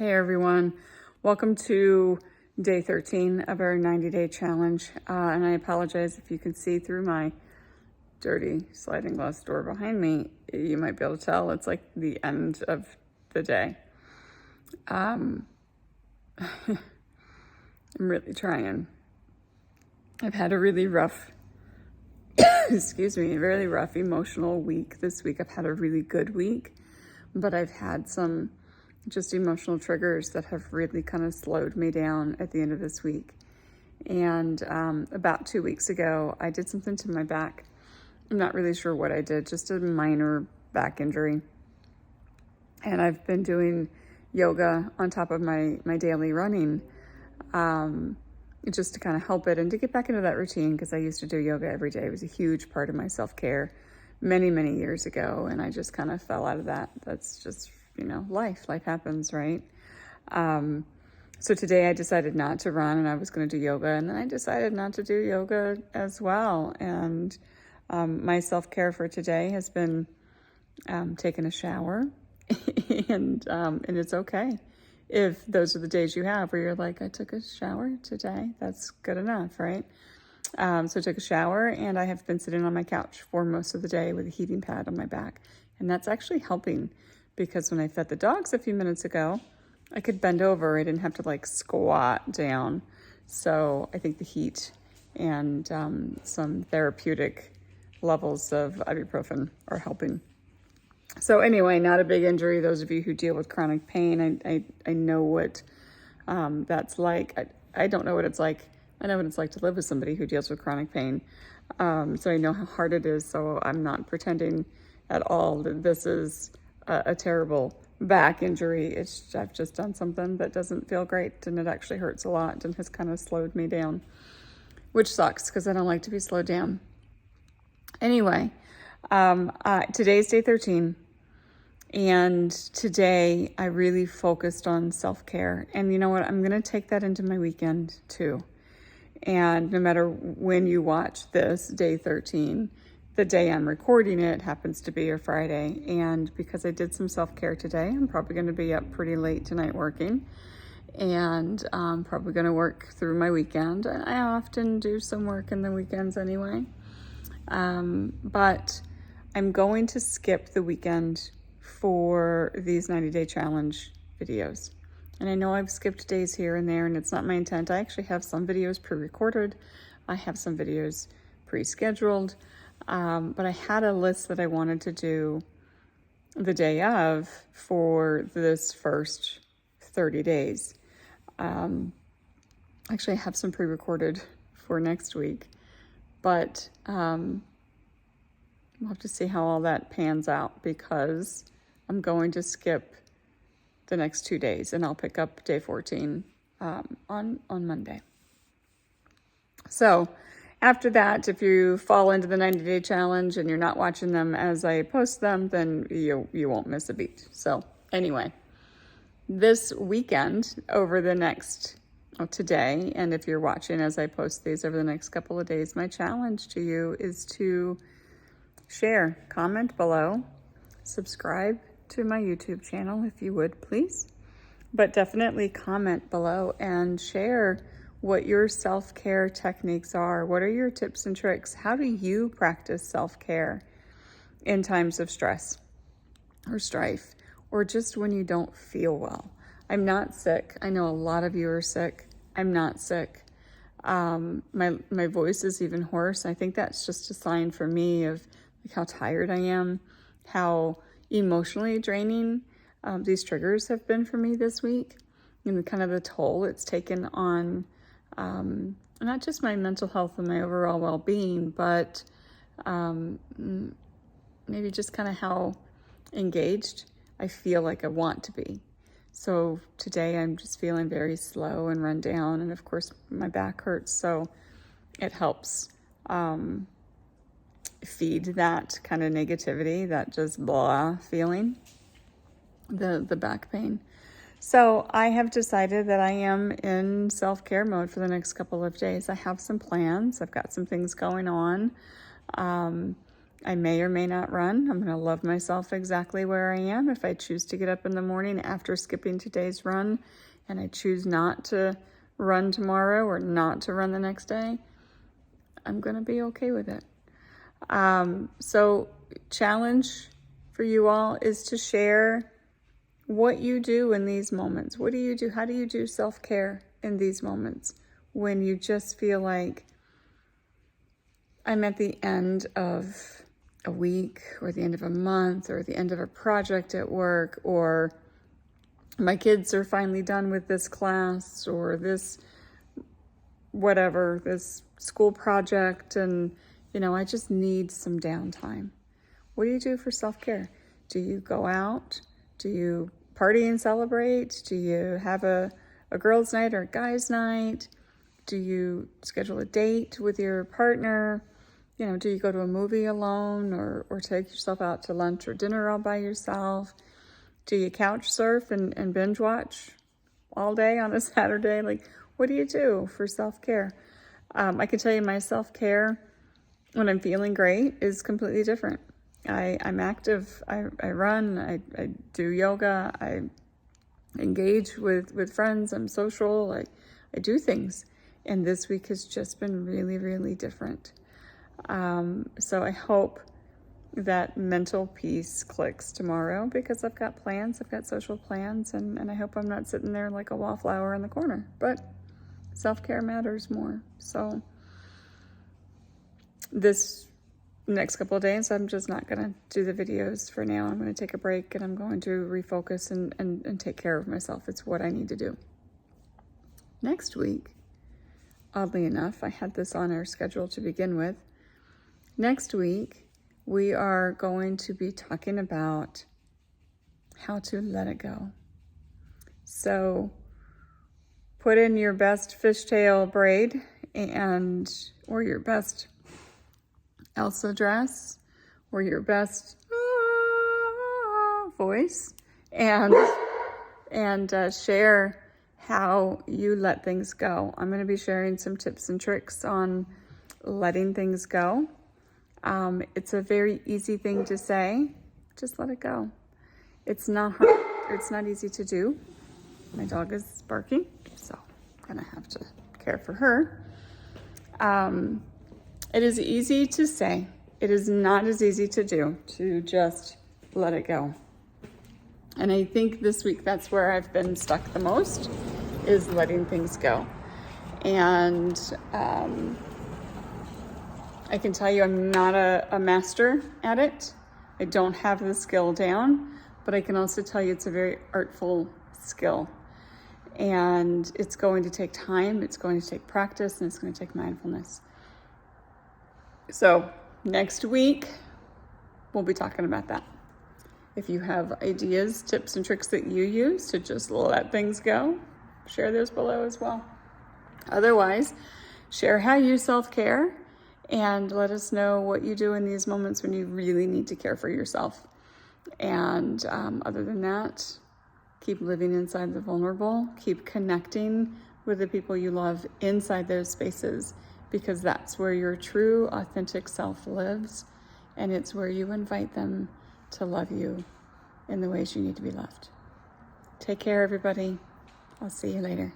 Hey everyone, welcome to day 13 of our 90-day challenge. And I apologize if you can see through my dirty sliding glass door behind me. You might be able to tell it's like the end of the day. I'm really trying. I've had a really rough, excuse me, a really rough emotional week this week. I've had a really good week, but I've had some just emotional triggers that have really kind of slowed me down at the end of this week. And about 2 weeks ago, I did something to my back. I'm not really sure what I did, just a minor back injury. And I've been doing yoga on top of my daily running, just to kind of help it and to get back into that routine, because I used to do yoga every day. It was a huge part of my self-care many, many years ago, and I just kind of fell out of that. That's just, life happens, right? So today I decided not to run and I was going to do yoga, and then I decided not to do yoga as well. And my self-care for today has been taking a shower and it's okay if those are the days you have where you're like, I took a shower today. That's good enough, right? So I took a shower and I have been sitting on my couch for most of the day with a heating pad on my back. And that's actually helping, because when I fed the dogs a few minutes ago, I could bend over. I didn't have to squat down. So I think the heat and some therapeutic levels of ibuprofen are helping. So anyway, not a big injury. Those of you who deal with chronic pain, I know what that's like. I don't know what it's like. I know what it's like to live with somebody who deals with chronic pain. So I know how hard it is. So I'm not pretending at all that this is a terrible back injury. I've just done something that doesn't feel great, and it actually hurts a lot and has kind of slowed me down, which sucks because I don't like to be slowed down. Anyway, today's day 13. And today I really focused on self-care. And you know what? I'm going to take that into my weekend too. And no matter when you watch this, day 13, the day I'm recording it happens to be a Friday. And because I did some self-care today, I'm probably going to be up pretty late tonight working. And I'm probably going to work through my weekend. And I often do some work in the weekends anyway. But I'm going to skip the weekend for these 90-day challenge videos. And I know I've skipped days here and there, and it's not my intent. I actually have some videos pre-recorded. I have some videos pre-scheduled. But I had a list that I wanted to do the day of for this first 30 days. Actually, I have some pre-recorded for next week, but we'll have to see how all that pans out, because I'm going to skip the next 2 days and I'll pick up day 14 on Monday. So after that, if you fall into the 90-day challenge and you're not watching them as I post them, then you won't miss a beat. So anyway, this weekend over the next, today, and if you're watching as I post these over the next couple of days, my challenge to you is to share, comment below, subscribe to my YouTube channel if you would, please. But definitely comment below and share what your self-care techniques are. What are your tips and tricks? How do you practice self-care in times of stress or strife, or just when you don't feel well? I'm not sick. I know a lot of you are sick. I'm not sick. My voice is even hoarse. I think that's just a sign for me of how tired I am, how emotionally draining these triggers have been for me this week, and kind of the toll it's taken on not just my mental health and my overall well-being, but maybe just kind of how engaged I feel like I want to be. So today I'm just feeling very slow and run down, and of course my back hurts, so it helps feed that kind of negativity, that just blah feeling, the back pain. So I have decided that I am in self-care mode for the next couple of days. I have some plans. I've got some things going on. I may or may not run. I'm going to love myself exactly where I am. If I choose to get up in the morning after skipping today's run and I choose not to run tomorrow or not to run the next day, I'm going to be okay with it. So challenge for you all is to share what you do in these moments. What do you do? How do you do self-care in these moments when you just feel like I'm at the end of a week or the end of a month or the end of a project at work, or my kids are finally done with this class or this whatever, this school project, and I just need some downtime. What do you do for self-care? Do you go out? Do you party and celebrate? Do you have a girls' night or a guys' night? Do you schedule a date with your partner? Do you go to a movie alone or take yourself out to lunch or dinner all by yourself? Do you couch surf and binge watch all day on a Saturday? Like, what do you do for self-care? I can tell you my self-care when I'm feeling great is completely different. I'm active. I run. I do yoga. I engage with friends. I'm social. I do things. And this week has just been really, really different. So I hope that mental peace clicks tomorrow because I've got plans. I've got social plans, and I hope I'm not sitting there like a wallflower in the corner. But self-care matters more. So this next couple of days, I'm just not going to do the videos for now. I'm going to take a break and I'm going to refocus and take care of myself. It's what I need to do. Next week, oddly enough, I had this on our schedule to begin with. Next week, we are going to be talking about how to let it go. So put in your best fishtail braid or your best Elsa dress or your best voice and share how you let things go. I'm going to be sharing some tips and tricks on letting things go. It's a very easy thing to say. Just let it go. It's not hard. It's not easy to do. My dog is barking, so I'm going to have to care for her. It is easy to say. It is not as easy to do, to just let it go. And I think this week that's where I've been stuck the most, is letting things go. And I can tell you I'm not a master at it. I don't have the skill down, but I can also tell you it's a very artful skill. And it's going to take time, it's going to take practice, and it's going to take mindfulness. So next week, we'll be talking about that. If you have ideas, tips, and tricks that you use to just let things go, share those below as well. Otherwise, share how you self-care and let us know what you do in these moments when you really need to care for yourself. And other than that, keep living inside the vulnerable, keep connecting with the people you love inside those spaces, because that's where your true, authentic self lives, and it's where you invite them to love you in the ways you need to be loved. Take care, everybody. I'll see you later.